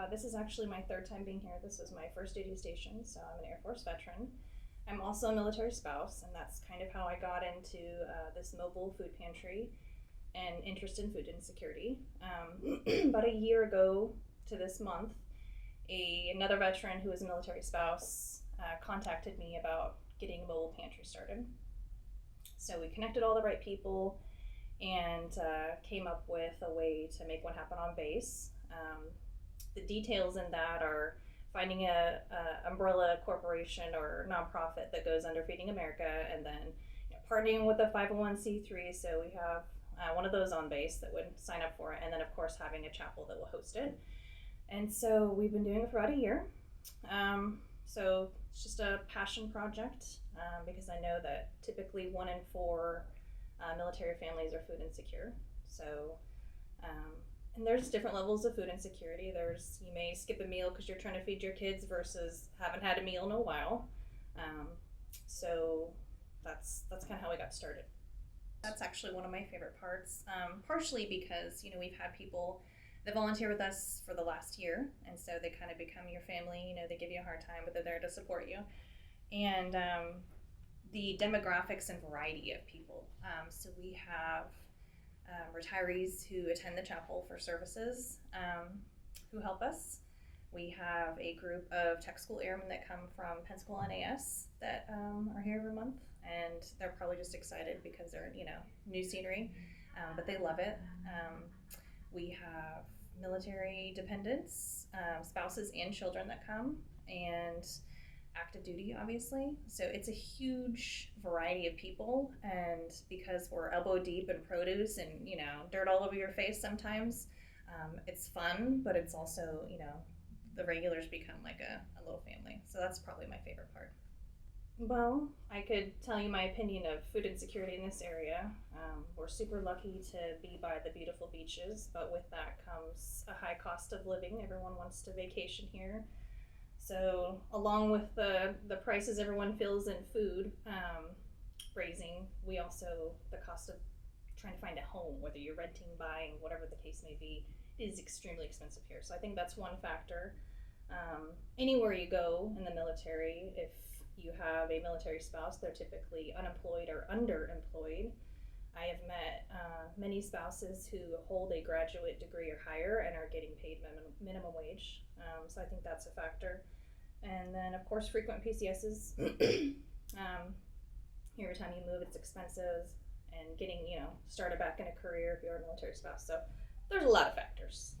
This is actually my third time being here. This was my first duty station, so I'm an Air Force veteran. I'm also a military spouse, and that's kind of how I got into this mobile food pantry and interest in food insecurity. About a year ago to this month, another veteran who was a military spouse contacted me about getting a mobile pantry started. So we connected all the right people and came up with a way to make one happen on base. The details in that are finding a umbrella corporation or nonprofit that goes under Feeding America, and then partnering with a 501c3. So we have one of those on base that would sign up for it, and then of course having a chapel that will host it. And so we've been doing it for about a year. So it's just a passion project because I know that typically 1 in 4 military families are food insecure. So and there's different levels of food insecurity. You may skip a meal because you're trying to feed your kids versus haven't had a meal in a while. So that's kind of how we got started. That's actually one of my favorite parts, partially because we've had people that volunteer with us for the last year, and so they kind of become your family. They give you a hard time, but they're there to support you. And the demographics and variety of people. So we have retirees who attend the chapel for services who help us. We have a group of tech school airmen that come from Pensacola NAS that are here every month, and they're probably just excited because they're new scenery, but they love it. We have military dependents, spouses and children that come, and active duty, obviously. So it's a huge variety of people, and because we're elbow deep in produce and dirt all over your face sometimes, it's fun, but it's also the regulars become like a little family. So that's probably my favorite part. Well, I could tell you my opinion of food insecurity in this area. We're super lucky to be by the beautiful beaches, but with that comes a high cost of living. Everyone wants to vacation here. So along with the prices everyone feels in food raising, we also, the cost of trying to find a home, whether you're renting, buying, whatever the case may be, is extremely expensive here. So I think that's one factor. Anywhere you go in the military, if you have a military spouse, they're typically unemployed or underemployed. I have met many spouses who hold a graduate degree or higher and are getting paid minimum wage. So I think that's a factor. And then, of course, frequent PCSs. Every time you move, it's expensive. And getting, started back in a career if you're a military spouse. So there's a lot of factors.